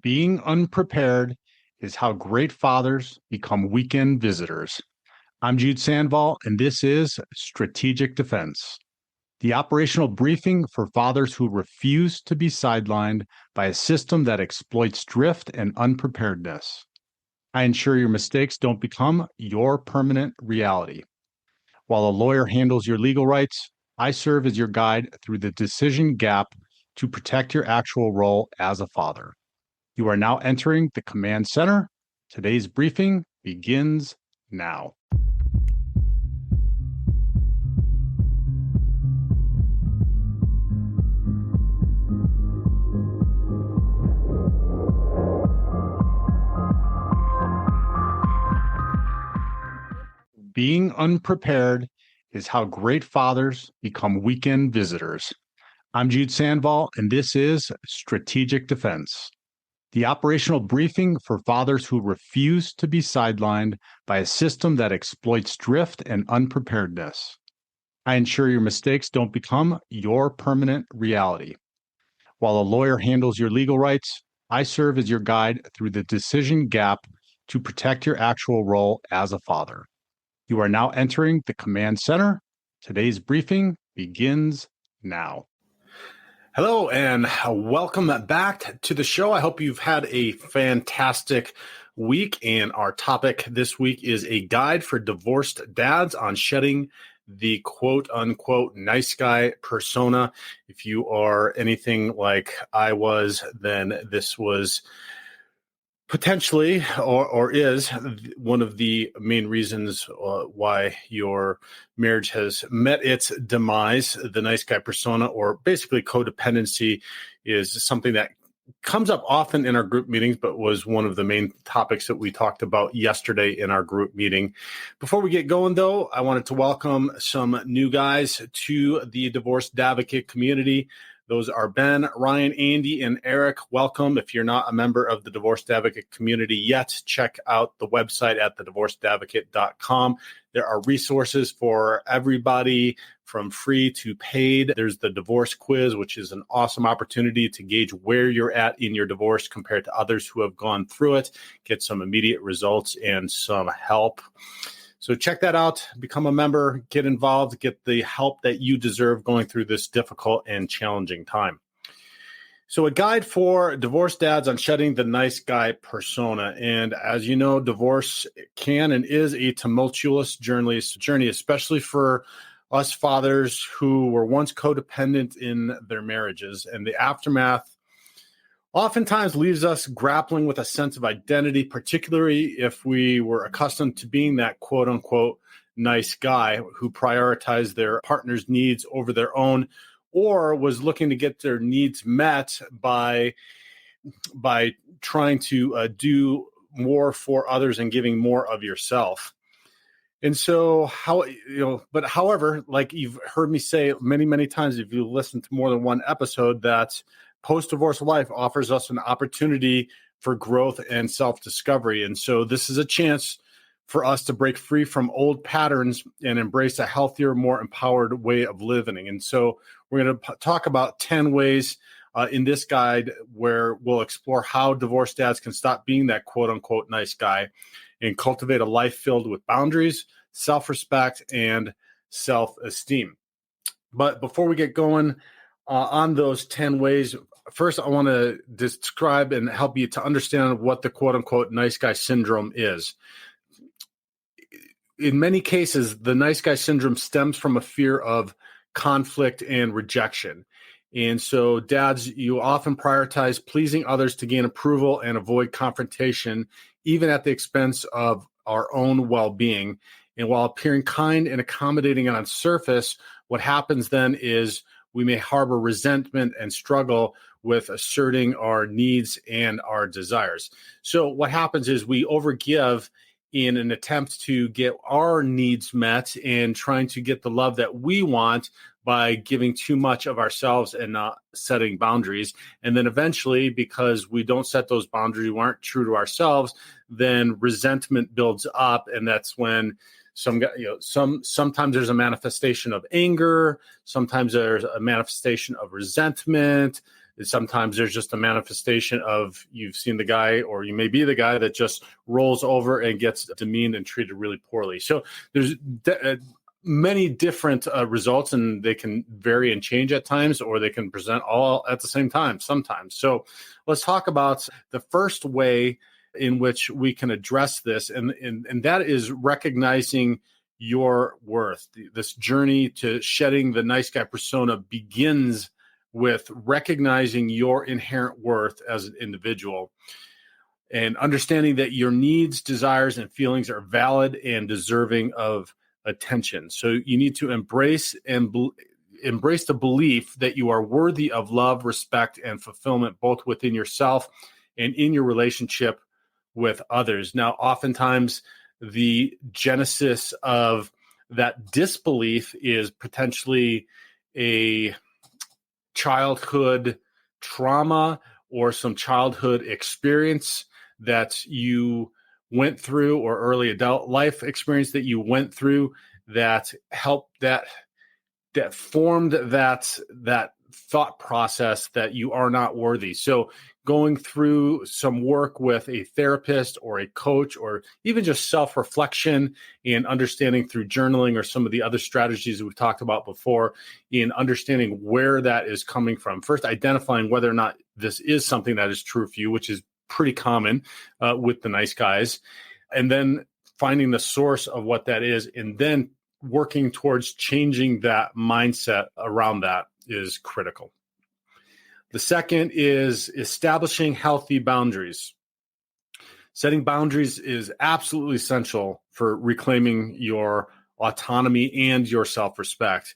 Being unprepared is how great fathers become weekend visitors. I'm Jude Sandval, and this is Strategic Defense, the operational briefing for fathers who refuse to be sidelined by a system that exploits drift and unpreparedness. I ensure your mistakes don't become your permanent reality. While a lawyer handles your legal rights, I serve as your guide through the decision gap to protect your actual role as a father. You are now entering the command center. Today's briefing begins now. Being unprepared is how great fathers become weekend visitors. I'm Jude Sandval, and this is Strategic Defense, the operational briefing for fathers who refuse to be sidelined by a system that exploits drift and unpreparedness. I ensure your mistakes don't become your permanent reality. While a lawyer handles your legal rights, I serve as your guide through the decision gap to protect your actual role as a father. You are now entering the command center. Today's briefing begins now. Hello and welcome back to the show. I hope you've had a fantastic week. And our topic this week is a guide for divorced dads on shedding the quote unquote nice guy persona. If you are anything like I was, then this was potentially or is one of the main reasons why your marriage has met its demise. The nice guy persona, or basically codependency, is something that comes up often in our group meetings, but was one of the main topics that we talked about yesterday in our group meeting. Before we get going, though, I wanted to welcome some new guys to the Divorced Advocate community. Those are Ben, Ryan, Andy, and Eric. Welcome. If you're not a member of the Divorced Advocate community yet, check out the website at thedivorcedadvocate.com. There are resources for everybody from free to paid. There's the divorce quiz, which is an awesome opportunity to gauge where you're at in your divorce compared to others who have gone through it, get some immediate results and some help. So check that out, become a member, get involved, get the help that you deserve going through this difficult and challenging time. So a guide for divorced dads on shedding the nice guy persona. And as you know, divorce can and is a tumultuous journey, especially for us fathers who were once codependent in their marriages. And the aftermath oftentimes leaves us grappling with a sense of identity, particularly if we were accustomed to being that quote unquote nice guy who prioritized their partner's needs over their own, or was looking to get their needs met by trying to do more for others and giving more of yourself. And so however, like you've heard me say many, many times, if you listen to more than one episode, that post-divorce life offers us an opportunity for growth and self-discovery. And so this is a chance for us to break free from old patterns and embrace a healthier, more empowered way of living. And so we're going to talk about 10 ways in this guide where we'll explore how divorced dads can stop being that quote-unquote nice guy and cultivate a life filled with boundaries, self-respect, and self-esteem. But before we get going on those 10 ways, first, I want to describe and help you to understand what the quote-unquote nice guy syndrome is. In many cases, the nice guy syndrome stems from a fear of conflict and rejection. And so, dads, you often prioritize pleasing others to gain approval and avoid confrontation, even at the expense of our own well-being. And while appearing kind and accommodating on surface, what happens then is we may harbor resentment and struggle with asserting our needs and our desires. So what happens is we overgive in an attempt to get our needs met and trying to get the love that we want by giving too much of ourselves and not setting boundaries. And then eventually, because we don't set those boundaries, we aren't true to ourselves, then resentment builds up. And that's when sometimes there's a manifestation of anger, sometimes there's a manifestation of resentment, Sometimes there's just a manifestation of you've seen the guy, or you may be the guy that just rolls over and gets demeaned and treated really poorly. So there's many different results, and they can vary and change at times, or they can present all at the same time sometimes. So let's talk about the first way in which we can address this, and that is recognizing your worth. This journey to shedding the nice guy persona begins with recognizing your inherent worth as an individual and understanding that your needs, desires, and feelings are valid and deserving of attention. So you need to embrace the belief that you are worthy of love, respect, and fulfillment, both within yourself and in your relationship with others. Now, oftentimes the genesis of that disbelief is potentially a childhood trauma or some childhood experience that you went through, or early adult life experience that you went through, that helped, that formed that thought process that you are not worthy. So going through some work with a therapist or a coach, or even just self-reflection and understanding through journaling or some of the other strategies that we've talked about before, in understanding where that is coming from. First, identifying whether or not this is something that is true for you, which is pretty common with the nice guys, and then finding the source of what that is, and then working towards changing that mindset around that is critical. The second is establishing healthy boundaries. Setting boundaries is absolutely essential for reclaiming your autonomy and your self-respect.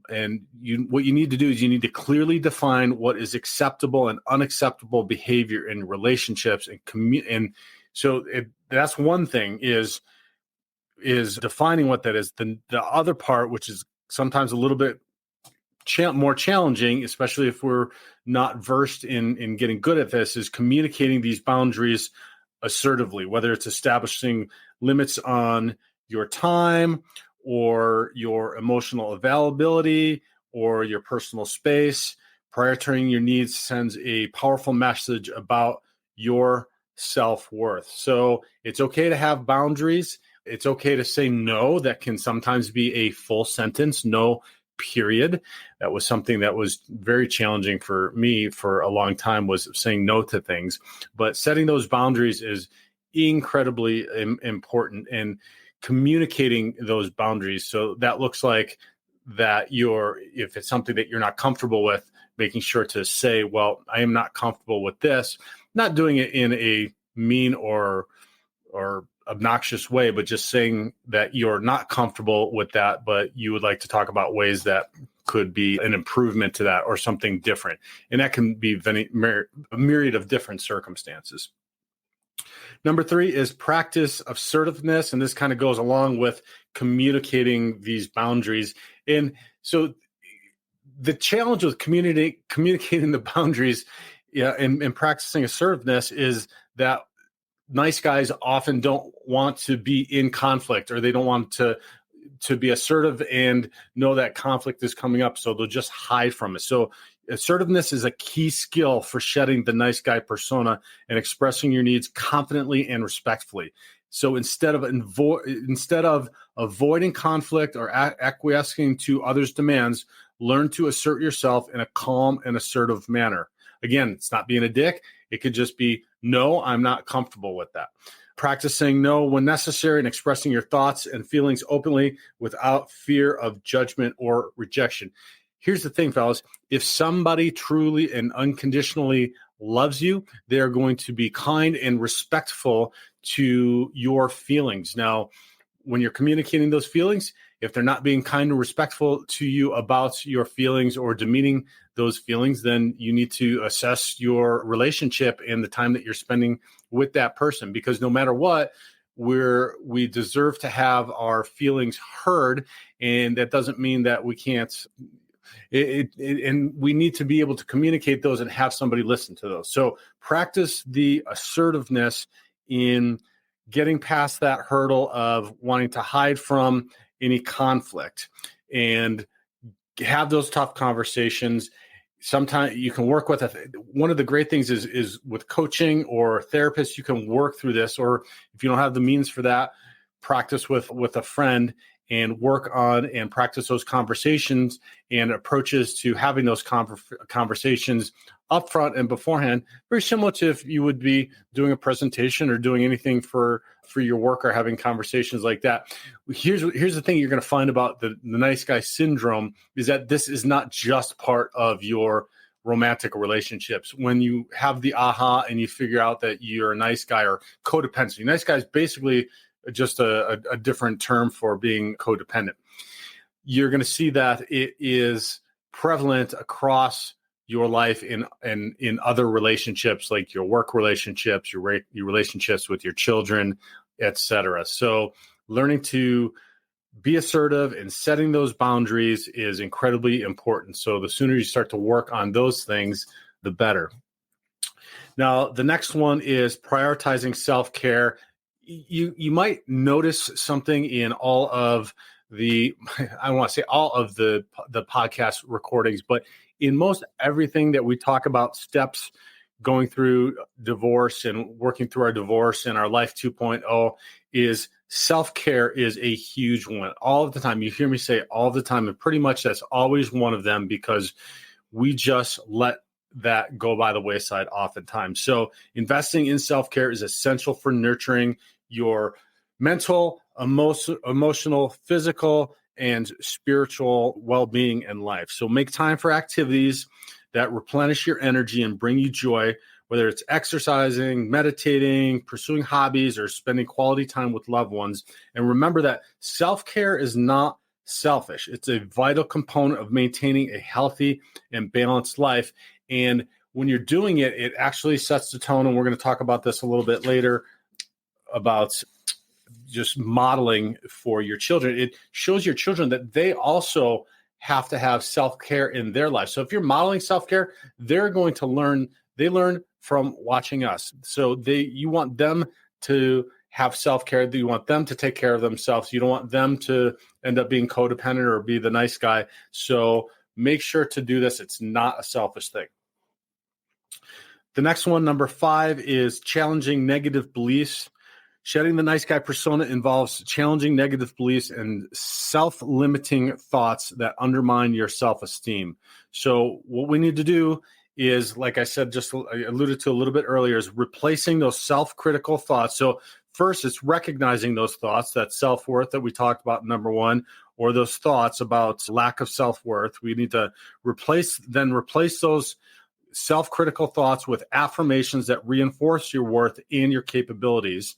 And what you need to do is you need to clearly define what is acceptable and unacceptable behavior in relationships and so that's one thing, is defining what that is. The other part, which is sometimes a little bit more challenging, especially if we're not versed in getting good at this, is communicating these boundaries assertively, whether it's establishing limits on your time or your emotional availability or your personal space. Prioritizing your needs sends a powerful message about your self-worth. So it's okay to have boundaries. It's okay to say no. That can sometimes be a full sentence, no, period. That was something that was very challenging for me for a long time, was saying no to things. But setting those boundaries is incredibly important, and communicating those boundaries. So that looks like that if it's something that you're not comfortable with, making sure to say, well, I am not comfortable with this, not doing it in a mean or obnoxious way, but just saying that you're not comfortable with that, but you would like to talk about ways that could be an improvement to that or something different. And that can be a myriad of different circumstances. Number 3 is practice assertiveness. And this kind of goes along with communicating these boundaries. And so the challenge with communicating the boundaries and practicing assertiveness is that nice guys often don't want to be in conflict, or they don't want to be assertive and know that conflict is coming up. So they'll just hide from it. So assertiveness is a key skill for shedding the nice guy persona and expressing your needs confidently and respectfully. So instead of avoiding conflict or acquiescing to others' demands, learn to assert yourself in a calm and assertive manner. Again, it's not being a dick. It could just be, no, I'm not comfortable with that. Practicing no when necessary and expressing your thoughts and feelings openly without fear of judgment or rejection. Here's the thing, fellas. If somebody truly and unconditionally loves you, they are going to be kind and respectful to your feelings. Now, when you're communicating those feelings, if they're not being kind and respectful to you about your feelings or demeaning those feelings, then you need to assess your relationship and the time that you're spending with that person. Because no matter what, we deserve to have our feelings heard, and that doesn't mean that we can't. And we need to be able to communicate those and have somebody listen to those. So practice the assertiveness in getting past that hurdle of wanting to hide from any conflict, and have those tough conversations. sometimes you can work with one of the great things is with coaching or therapists, you can work through this, or if you don't have the means for that, practice with a friend and work on and practice those conversations and approaches to having those conversations upfront and beforehand, very similar to if you would be doing a presentation or doing anything for your work or having conversations like that. Here's the thing you're going to find about the nice guy syndrome is that this is not just part of your romantic relationships. When you have the aha and you figure out that you're a nice guy, or codependency. Nice guy is basically just a different term for being codependent. You're going to see that it is prevalent across your life in other relationships, like your work relationships, your relationships with your children, etc. So learning to be assertive and setting those boundaries is incredibly important. So the sooner you start to work on those things, the better. Now, the next one is prioritizing self-care. You might notice something in all of the, I don't want to say all of the podcast recordings, but in most everything that we talk about, steps going through divorce and working through our divorce and our life 2.0, is self-care is a huge one. All of the time, you hear me say all the time, and pretty much that's always one of them, because we just let that go by the wayside oftentimes. So investing in self-care is essential for nurturing your mental, emotional, physical, and spiritual well-being in life. So make time for activities that replenish your energy and bring you joy, whether it's exercising, meditating, pursuing hobbies, or spending quality time with loved ones. And remember that self-care is not selfish. It's a vital component of maintaining a healthy and balanced life. And when you're doing it, it actually sets the tone. And we're going to talk about this a little bit later about just modeling for your children. It shows your children that they also have to have self-care in their life. So if you're modeling self-care, they're going to learn. They learn from watching us. So you want them to have self-care. You want them to take care of themselves. You don't want them to end up being codependent or be the nice guy. So make sure to do this. It's not a selfish thing. The next one, number 5, is challenging negative beliefs. Shedding the nice guy persona involves challenging negative beliefs and self-limiting thoughts that undermine your self-esteem. So what we need to do is, like I said, just I alluded to a little bit earlier, is replacing those self-critical thoughts. So first, it's recognizing those thoughts, that self-worth that we talked about, number 1, or those thoughts about lack of self-worth. We need to replace those self-critical thoughts with affirmations that reinforce your worth and your capabilities.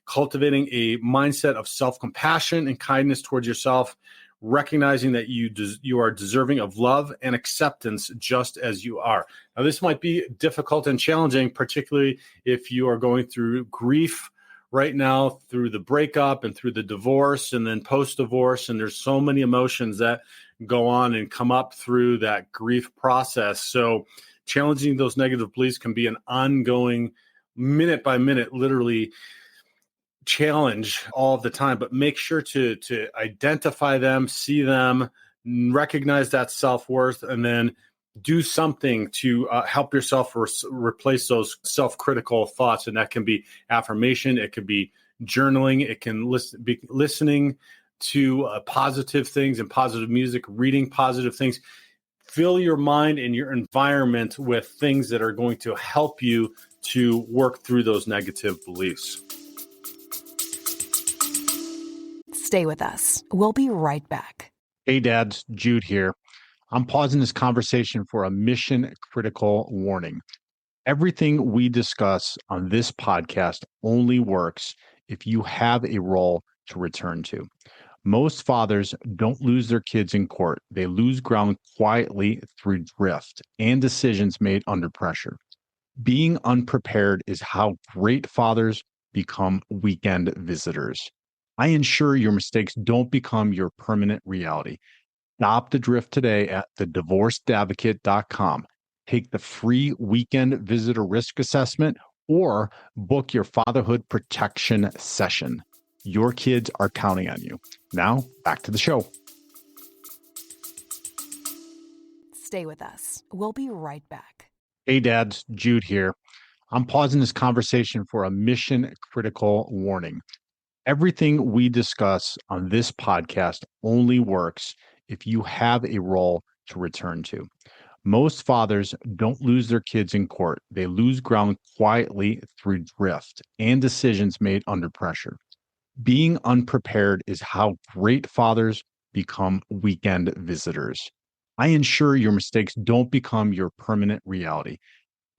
Cultivating a mindset of self-compassion and kindness towards yourself, recognizing that you are deserving of love and acceptance just as you are. Now, this might be difficult and challenging, particularly if you are going through grief right now, through the breakup and through the divorce and then post-divorce. And there's so many emotions that go on and come up through that grief process. So challenging those negative beliefs can be an ongoing, minute by minute, literally challenge all of the time, but make sure to identify them, see them, recognize that self-worth, and then do something to help yourself replace those self-critical thoughts. And that can be affirmation, it could be journaling, it can be listening to positive things and positive music, reading positive things. Fill your mind and your environment with things that are going to help you to work through those negative beliefs. Stay with us. We'll be right back. Hey, dads, Jude here. I'm pausing this conversation for a mission-critical warning. Everything we discuss on this podcast only works if you have a role to return to. Most fathers don't lose their kids in court. They lose ground quietly through drift and decisions made under pressure. Being unprepared is how great fathers become weekend visitors. I ensure your mistakes don't become your permanent reality. Stop the drift today at thedivorcedadvocate.com. Take the free weekend visitor risk assessment or book your fatherhood protection session. Your kids are counting on you. Now, back to the show. Stay with us. We'll be right back. Hey, dads, Jude here. I'm pausing this conversation for a mission critical warning. Everything we discuss on this podcast only works if you have a role to return to. Most fathers don't lose their kids in court. They lose ground quietly through drift and decisions made under pressure. Being unprepared is how great fathers become weekend visitors. I ensure your mistakes don't become your permanent reality.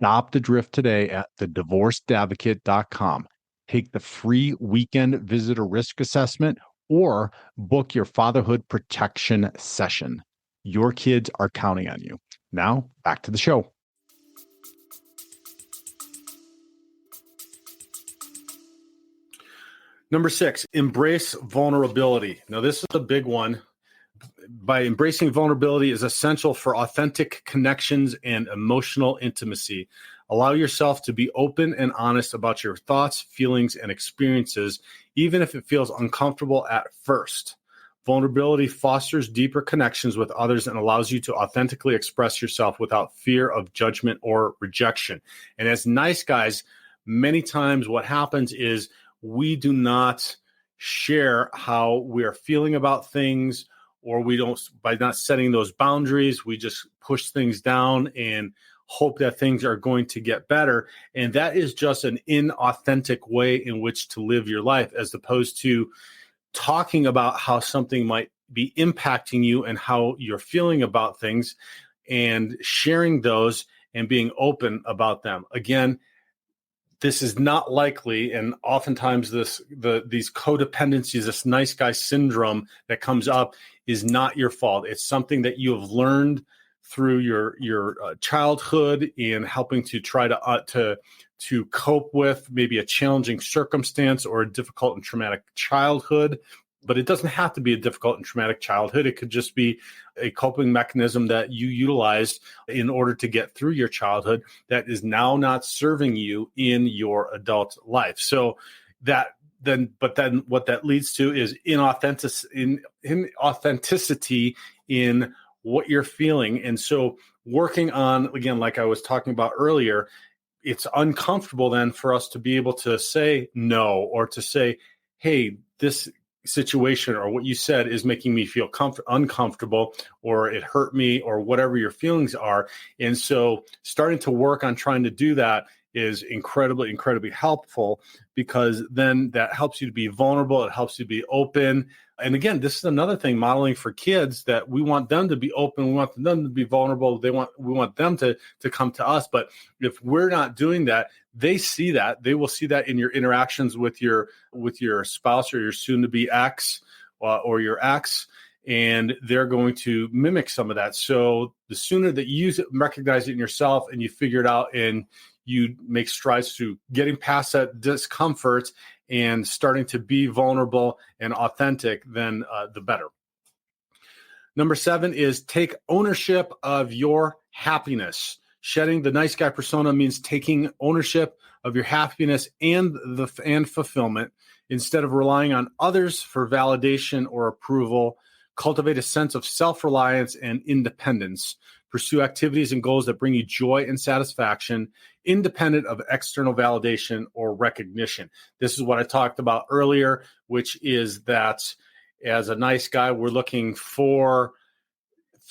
Stop the drift today at thedivorcedadvocate.com. Take the free weekend visitor risk assessment or book your fatherhood protection session. Your kids are counting on you. Now, back to the show. Number 6, embrace vulnerability. Now, this is a big one. By embracing vulnerability is essential for authentic connections and emotional intimacy. Allow yourself to be open and honest about your thoughts, feelings, and experiences, even if it feels uncomfortable at first. Vulnerability fosters deeper connections with others and allows you to authentically express yourself without fear of judgment or rejection. And as nice guys, many times what happens is we do not share how we're feeling about things, or we don't, by not setting those boundaries, we just push things down and hope that things are going to get better. And that is just an inauthentic way in which to live your life, as opposed to talking about how something might be impacting you and how you're feeling about things and sharing those and being open about them. Again, this is not likely, and oftentimes these codependencies, this nice guy syndrome that comes up, is not your fault. It's something that you have learned through your childhood in helping to try to cope with maybe a challenging circumstance or a difficult and traumatic childhood. But it doesn't have to be a difficult and traumatic childhood. It could just be a coping mechanism that you utilized in order to get through your childhood that is now not serving you in your adult life. So then what that leads to is inauthenticity in what you're feeling. And so working on, again, like I was talking about earlier, it's uncomfortable then for us to be able to say no, or to say, hey, this situation or what you said is making me feel uncomfortable, or it hurt me, or whatever your feelings are. And so starting to work on trying to do that is incredibly, incredibly helpful, because then that helps you to be vulnerable. It helps you to be open. And again, this is another thing, modeling for kids, that we want them to be open. We want them to be vulnerable. We want them to come to us. But if we're not doing that, they see that. They will see that in your interactions with your spouse or your soon-to-be ex or your ex, and they're going to mimic some of that. So the sooner that you recognize it in yourself and you figure it out and you make strides to getting past that discomfort and starting to be vulnerable and authentic, then the better. Number 7 is take ownership of your happiness. Shedding the nice guy persona means taking ownership of your happiness and fulfillment instead of relying on others for validation or approval. Cultivate a sense of self-reliance and independence. Pursue activities and goals that bring you joy and satisfaction, independent of external validation or recognition. This is what I talked about earlier, which is that as a nice guy, we're looking for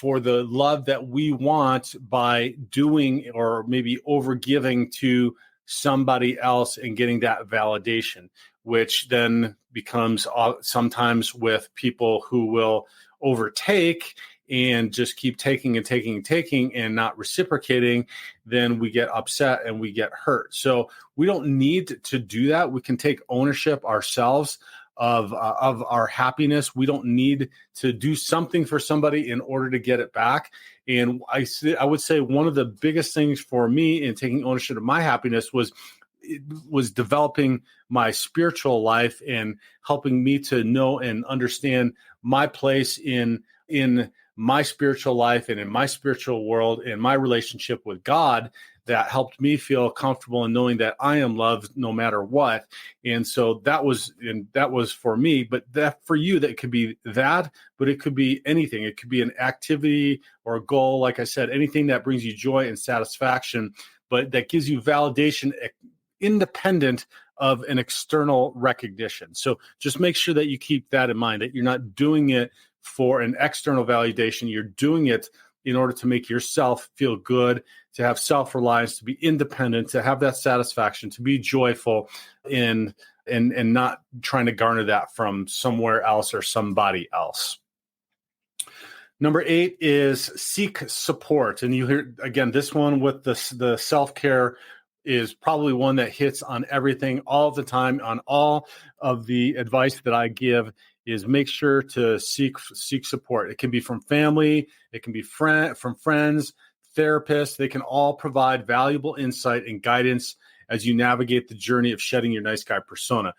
the love that we want by doing or maybe overgiving to somebody else and getting that validation, which then becomes sometimes with people who will overtake and just keep taking and taking and taking and not reciprocating. Then we get upset and we get hurt. So we don't need to do that. We can take ownership ourselves of our happiness. We don't need to do something for somebody in order to get it back. And I would say one of the biggest things for me in taking ownership of my happiness was developing my spiritual life and helping me to know and understand my place in my spiritual life and in my spiritual world and my relationship with God, that helped me feel comfortable in knowing that I am loved no matter what. And so that was for me, but that for you, that could be that, but it could be anything. It could be an activity or a goal. Like I said, anything that brings you joy and satisfaction, but that gives you validation independent of an external recognition. So just make sure that you keep that in mind, that you're not doing it for an external validation. You're doing it in order to make yourself feel good, to have self-reliance, to be independent, to have that satisfaction, to be joyful and not trying to garner that from somewhere else or somebody else. Number 8 is seek support. And you hear, again, this one with the self-care is probably one that hits on everything all the time. On all of the advice that I give is make sure to seek support. It can be from family, it can be from friends, therapists. They can all provide valuable insight and guidance as you navigate the journey of shedding your nice guy persona.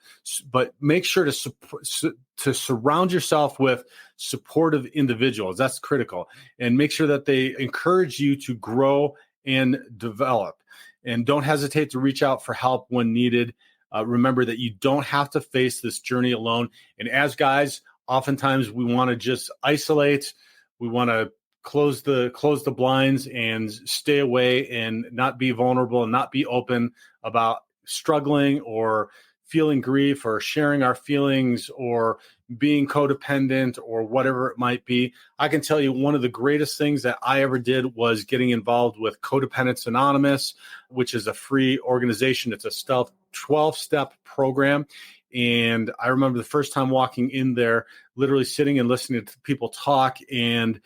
But make sure to surround yourself with supportive individuals. That's critical. And make sure that they encourage you to grow and develop. And don't hesitate to reach out for help when needed. Remember that you don't have to face this journey alone. And as guys, oftentimes we want to just isolate. We want to close the blinds and stay away and not be vulnerable and not be open about struggling or feeling grief or sharing our feelings or being codependent or whatever it might be. I can tell you one of the greatest things that I ever did was getting involved with Codependence Anonymous, which is a free organization. It's a 12-step program. And I remember the first time walking in there, literally sitting and listening to people talk and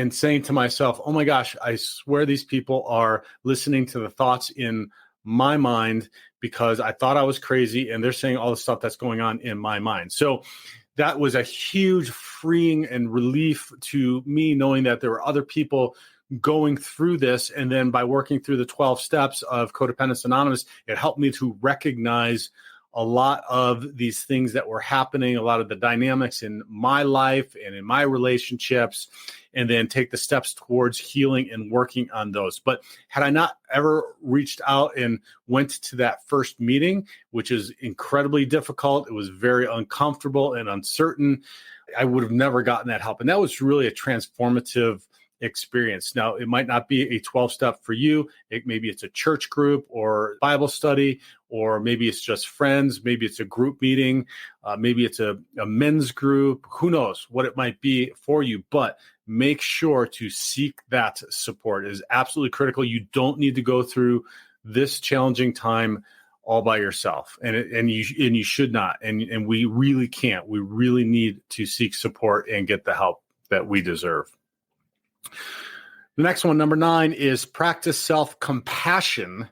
saying to myself, oh my gosh, I swear these people are listening to the thoughts in my mind because I thought I was crazy and they're saying all the stuff that's going on in my mind. So that was a huge freeing and relief to me, knowing that there were other people going through this. And then by working through the 12 steps of Codependence Anonymous, it helped me to recognize a lot of these things that were happening, a lot of the dynamics in my life and in my relationships, and then take the steps towards healing and working on those. But had I not ever reached out and went to that first meeting, which is incredibly difficult, it was very uncomfortable and uncertain, I would have never gotten that help. And that was really a transformative experience. Now, it might not be a 12-step for you. Maybe it's a church group or Bible study, or maybe it's just friends. Maybe it's a group meeting. Maybe it's a men's group. Who knows what it might be for you, but make sure to seek that support. It is absolutely critical. You don't need to go through this challenging time all by yourself, and you should not. And we really can't. We really need to seek support and get the help that we deserve. The next one, number 9, is practice self-compassion.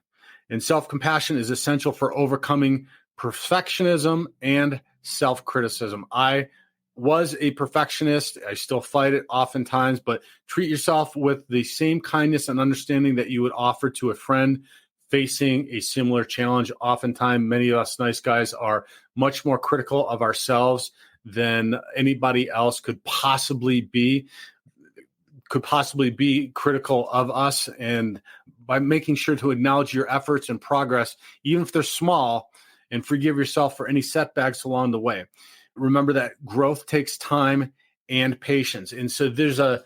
And self-compassion is essential for overcoming perfectionism and self-criticism. I was a perfectionist. I still fight it oftentimes, but treat yourself with the same kindness and understanding that you would offer to a friend facing a similar challenge. Oftentimes, many of us nice guys are much more critical of ourselves than anybody else could possibly be critical of us. And by making sure to acknowledge your efforts and progress, even if they're small, and forgive yourself for any setbacks along the way. Remember that growth takes time and patience. And so there's a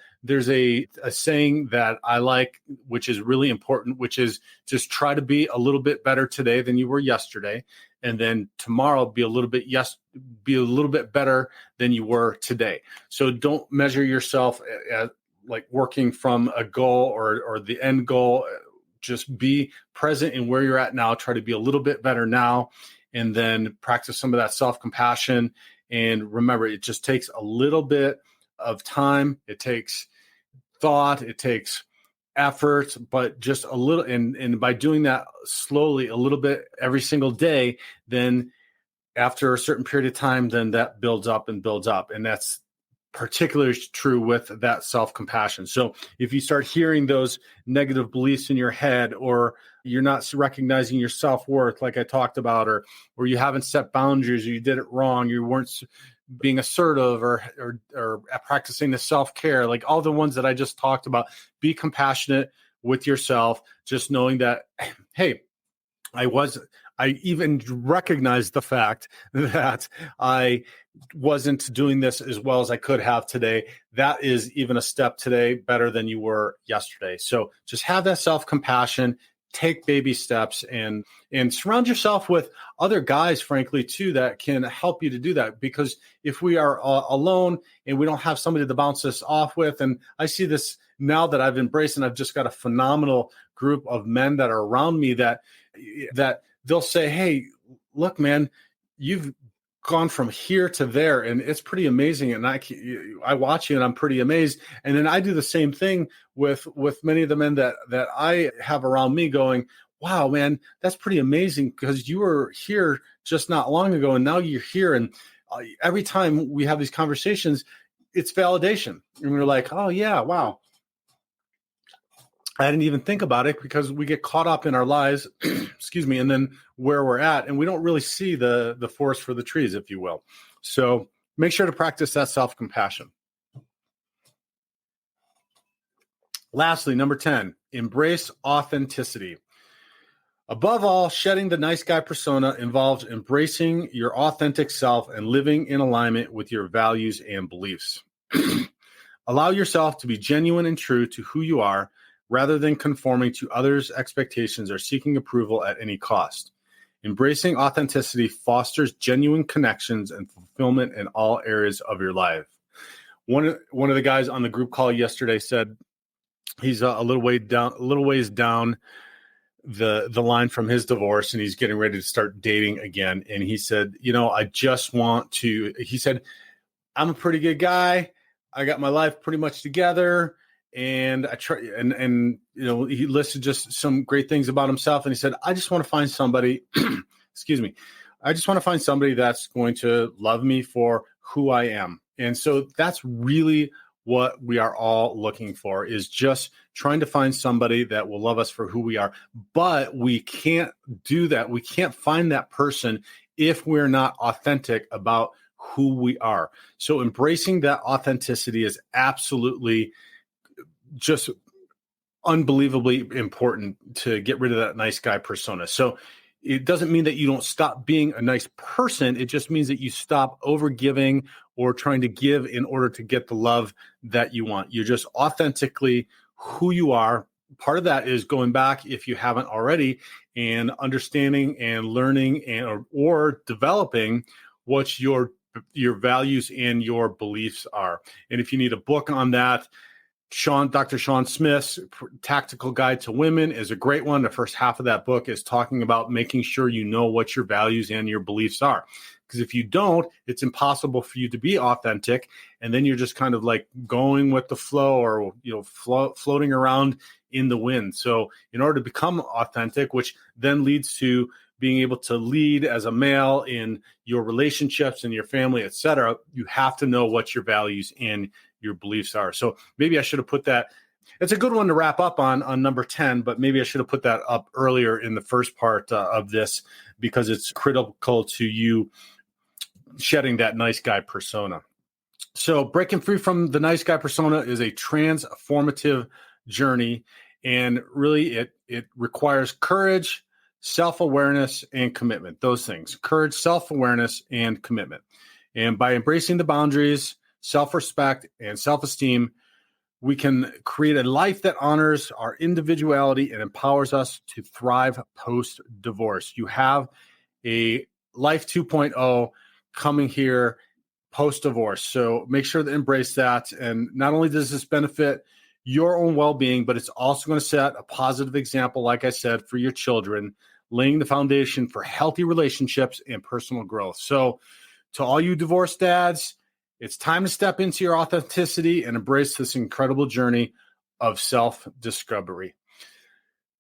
saying that I like, which is really important, which is just try to be a little bit better today than you were yesterday. And then tomorrow be a little bit better than you were today. So don't measure yourself at like working from a goal or the end goal. Just be present in where you're at now. Try to be a little bit better now, and then practice some of that self-compassion. And remember, it just takes a little bit of time. It takes thought. It takes effort, but just a little. And by doing that slowly, a little bit every single day, then after a certain period of time, then that builds up and builds up. And that's particularly true with that self-compassion. So if you start hearing those negative beliefs in your head, or you're not recognizing your self-worth, like I talked about, or you haven't set boundaries, or you did it wrong, you weren't being assertive or practicing the self-care, like all the ones that I just talked about, be compassionate with yourself, just knowing that, hey, I even recognized the fact that I wasn't doing this as well as I could have today. That is even a step today better than you were yesterday. So just have that self-compassion, take baby steps, and surround yourself with other guys, frankly, too, that can help you to do that. Because if we are alone and we don't have somebody to bounce this off with, and I see this now that I've embraced, and I've just got a phenomenal group of men that are around me that they'll say, hey, look, man, you've gone from here to there, and it's pretty amazing. And I watch you and I'm pretty amazed. And then I do the same thing with many of the men that I have around me, going, wow, man, that's pretty amazing, because you were here just not long ago and now you're here. And every time we have these conversations, it's validation. And we're like, oh yeah, wow, I didn't even think about it, because we get caught up in our lives, excuse me, and then where we're at, and we don't really see the forest for the trees, if you will. So make sure to practice that self-compassion. Lastly, number 10, embrace authenticity. Above all, shedding the nice guy persona involves embracing your authentic self and living in alignment with your values and beliefs. Allow yourself to be genuine and true to who you are, rather than conforming to others' expectations or seeking approval at any cost. Embracing authenticity fosters genuine connections and fulfillment in all areas of your life. One of the guys on the group call yesterday said he's a little ways down the line from his divorce, and he's getting ready to start dating again. And he said, he said, I'm a pretty good guy. I got my life pretty much together. And I try, and he listed just some great things about himself. And he said, I just want to find somebody, excuse me, I just want to find somebody that's going to love me for who I am. And so that's really what we are all looking for, is just trying to find somebody that will love us for who we are. But we can't do that. We can't find that person if we're not authentic about who we are. So embracing that authenticity is absolutely just unbelievably important to get rid of that nice guy persona. So it doesn't mean that you don't stop being a nice person. It just means that you stop overgiving or trying to give in order to get the love that you want. You're just authentically who you are. Part of that is going back, if you haven't already, and understanding and learning or developing what your values and your beliefs are. And if you need a book on that, Dr. Sean Smith's Tactical Guide to Women is a great one. The first half of that book is talking about making sure you know what your values and your beliefs are. Because if you don't, it's impossible for you to be authentic. And then you're just kind of like going with the flow, or, floating around in the wind. So in order to become authentic, which then leads to being able to lead as a male in your relationships and your family, et cetera, you have to know what your values and your beliefs are. So maybe I should have put that. It's a good one to wrap up on number 10, but maybe I should have put that up earlier in the first part of this, because it's critical to you shedding that nice guy persona. So breaking free from the nice guy persona is a transformative journey, and really it requires courage, self-awareness, and commitment. Those things: courage, self-awareness, and commitment. And by embracing the boundaries, self-respect, and self-esteem, we can create a life that honors our individuality and empowers us to thrive post-divorce. You have a life 2.0 coming here post-divorce. So make sure to embrace that. And not only does this benefit your own well-being, but it's also going to set a positive example, like I said, for your children, laying the foundation for healthy relationships and personal growth. So to all you divorced dads, it's time to step into your authenticity and embrace this incredible journey of self-discovery.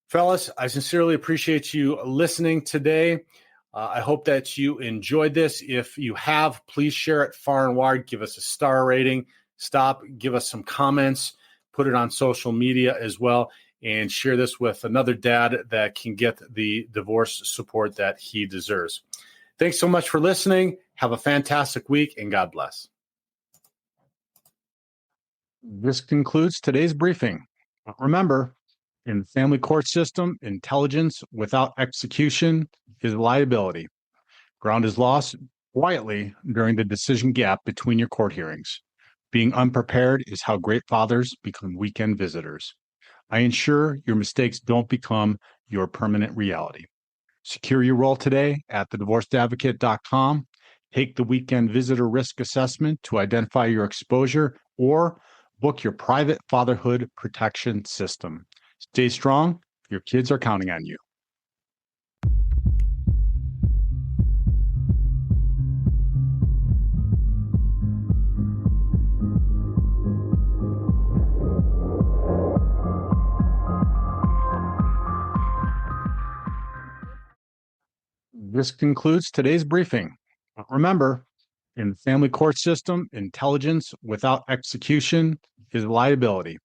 Fellas, I sincerely appreciate you listening today. I hope that you enjoyed this. If you have, please share it far and wide. Give us a star rating. Give us some comments. Put it on social media as well. And share this with another dad that can get the divorce support that he deserves. Thanks so much for listening. Have a fantastic week, and God bless. This concludes today's briefing. Remember, In the family court system, intelligence without execution is liability. Ground is lost quietly during the decision gap between your court hearings. Being unprepared is how great fathers become weekend visitors. I ensure your mistakes don't become your permanent reality. Secure your role today at thedivorcedadvocate.com. Take the weekend visitor risk assessment to identify your exposure or book your private fatherhood protection system. Stay strong. Your kids are counting on you. This concludes today's briefing. Remember, in the family court system, intelligence without execution is liability.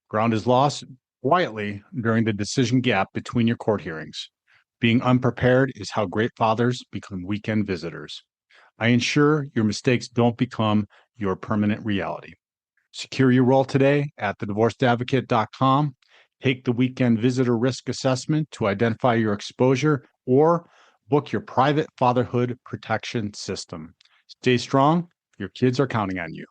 Ground is lost quietly during the decision gap between your court hearings. Being unprepared is how great fathers become weekend visitors. I ensure your mistakes don't become your permanent reality. Secure your role today at thedivorcedadvocate.com. Take the weekend visitor risk assessment to identify your exposure or book your private fatherhood protection system. Stay strong. Your kids are counting on you.